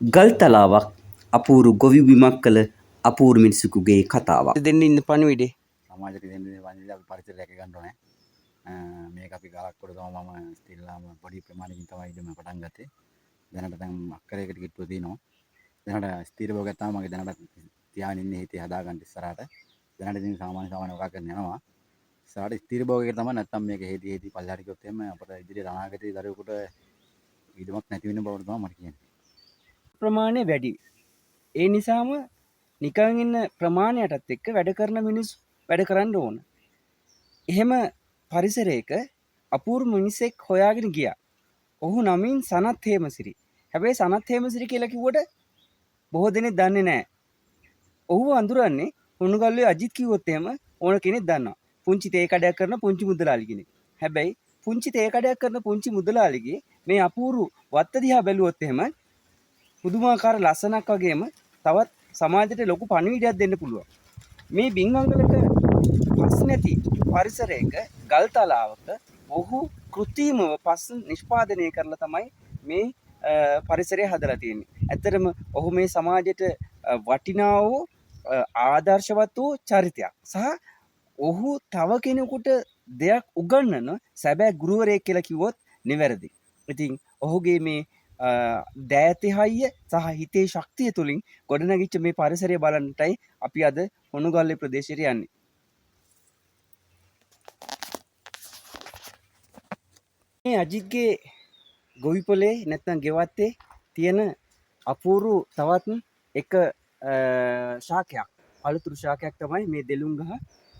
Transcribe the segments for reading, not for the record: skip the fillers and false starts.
ගල්තලාවක් අපූරු ගොවි බිමක් කළ අපූරු මිනිසෙකුගේ කතාවක්. දෙන්න ඉන්න පණිවිඩේ සමාජයට දෙන්න පණිවිඩය අපි පරිසරය රැක ගන්න ඕනේ. මේක අපි ගලක් කොට තමයි මම ස්තිල්ලාම පොඩි ප්‍රමාණයකින් තමයි ඉදම පටන් ගත්තේ. දැනට දැන් අක්කරයකට කිට්ටුව තියෙනවා. දැනට ස්ථීර භෝගයක් තමයි මගේ දැනට තියාගෙන ඉන්නේ හිතේ හදාගන්න ඉස්සරහට. දැනට ඉතින් සාමාන්‍ය වගා කරගෙන යනවා. ඉස්සරහට ස්ථීර භෝගයකට තමයි නැත්තම් මේක හේති පල්ලෙහාට ගියොත් එහෙම අපිට ඉදිරියට අනාගතයේ දරුවෙකුට ඉදමක් නැති වෙන බවට තමයි මට කියන්නේ. ප්‍රමාණය වැඩි. ඒ නිසාම නිකන් ඉන්න ප්‍රමාණයටත් එක්ක වැඩ කරන මිනිස්සු වැඩ කරන්න ඕන. එහෙම පරිසරයක අපූර්ව මිනිසෙක් හොයාගෙන ගියා. ඔහු නමින් සනත් හේමසිරි. හැබැයි සනත් හේමසිරි කියලා කිව්වට බොහෝ දෙනෙක් දන්නේ නැහැ. ඔහු අඳුරන්නේ හුණුගල්ලේ අජිත් කිව්වොත් එහෙම ඕන කෙනෙක් දන්නවා. පුංචි තේ කඩයක් කරන පුංචි මුදලාලි කෙනෙක්. හැබැයි පුංචි තේ කඩයක් කරන පුංචි මුදලාලිගේ මේ අපූර්ව වත්ත දිහා බැලුවොත් එහෙම පුදුමාකාර ලස්සනක් වගේම තවත් සමාජයට ලොකු පණිවිඩයක් දෙන්න පුළුවන්. මේ බින්වංගලක පස් නැති පරිසරයක ගල් තලාවක ඔහු කෘත්‍රිමව පස් නිෂ්පාදනය කරලා තමයි මේ පරිසරය හදලා තියෙන්නේ. ඇත්තටම ඔහු මේ සමාජයට වටිනා වූ ආදර්ශවත් වූ චරිතයක්. සහ ඔහු තව කෙනෙකුට දෙයක් උගන්වන සැබෑ ගුරුවරයෙක් කියලා කිව්වොත් නිවැරදි. ඉතින් ඔහුගේ මේ දෑතිහයිය සහ හිතේ ශක්තිය තුළින් ගොඩනැගිච්ච මේ පරිසරය බලන්නටයි අපි අද හොනුගල්ලේ ප්‍රදේශයට යන්නේ. මේ අජිත්ගේ ගොවිපොලේ නැත්නම් ගෙවත්තේ තියෙන අපූරු තවත් එක ශාකයක් අලුතුරු ශාකයක් තමයි මේ දෙලුම්ගහ.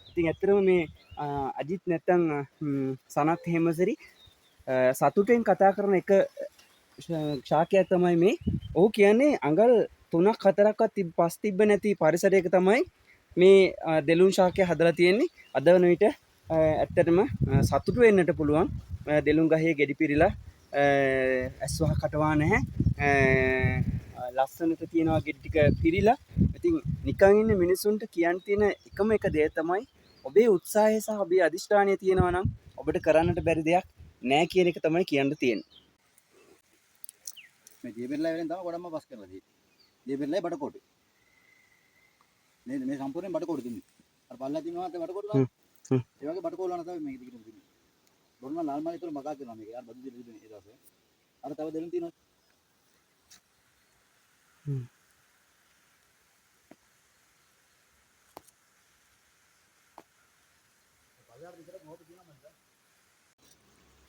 ඉතින් ඇත්තටම මේ අජිත් නැත්නම් සනත් හේමසිරි සතුටෙන් කතා කරන එක ශාකයක් තමයි මේ. ඔහු කියන්නේ අඟල් 3ක් 4ක්වත් පස් තිබ්බ නැති පරිසරයක තමයි මේ දෙලුම් ශාකය හදලා තියෙන්නේ. අද වන විට ඇත්තටම සතුටු වෙන්නට පුළුවන්. දෙලුම් ගහේ ගෙඩි පිරීලා ඇස්වහ කටවා නැහැ. ලස්සනට තියෙනවා ගෙඩි ටික පිරීලා. ඉතින් නිකන් ඉන්න මිනිසුන්ට කියන්න තියෙන එකම එක දේ තමයි ඔබේ උත්සාහය සහ ඔබේ අදිෂ්ඨානය තියෙනවා නම් ඔබට කරන්නට බැරි දෙයක් නැහැ කියන එක තමයි කියන්න තියෙන්නේ. මේ ජීබෙල්ලා වලින් තමයි ගොඩක්ම පස් කරලා තියෙන්නේ. ජීබෙල්ලයි බඩකොටු. මේ සම්පූර්ණයෙන් බඩකොටු තින්නේ. අර පල්ලා තිනවා අත බඩකොටු දාන්න. ඒ වගේ බඩකොටු වලන තමයි මේක දිගටම තින්නේ. බොන්න ලාල් මාලි තුන මගා කරනවා මේක. යාර බදු දෙලු දෙන්නේ ඒ දවසේ. අර තව දෙලුම් තියෙනවා.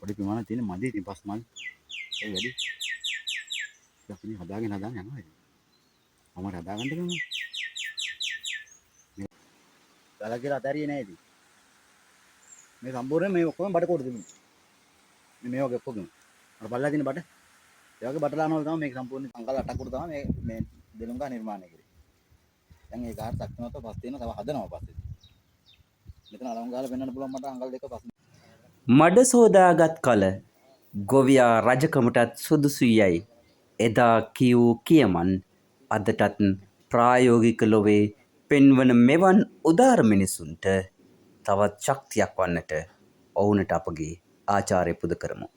පොඩි ප්‍රමාණයක් තියෙන මදි ඉතින් පස් මල්. ඒ වැඩි. අපි හදාගෙන යනවා ඉතින්. මම හදාගන්න ගමු. ගල කියලා අතරියේ නෑ ඉතින්. මේ සම්පූර්ණයෙන් මේ ඔක්කොම බඩ කොට දෙමු. මේ වගේ ඔක්කොම. අර බල්ලා තියෙන බඩ. ඒ වගේ බඩ දානවා තමයි මේක සම්පූර්ණ අංකල් 8ක් උඩ තමයි මේ දෙලුම් ගහ නිර්මාණය කරේ. දැන් ඒ ගාට තක්නවත පස් තියෙනවා තව හදනවා පස්සේ. මෙතන අලං ගාලා පෙන්වන්න පුළුවන් මට අංකල් දෙක පස්. මඩ සෝදාගත් කල ගොවියා රජකමටත් සුදුසුයයි එදා කියූ කියමන් අදටත් ප්‍රායෝගික ලොවේ පෙන්වන මෙවන් උදාර මිනිසුන්ට තවත් ශක්තියක් වන්නට ඔවුනට අපගේ ආචාර්ය පුද කරමු.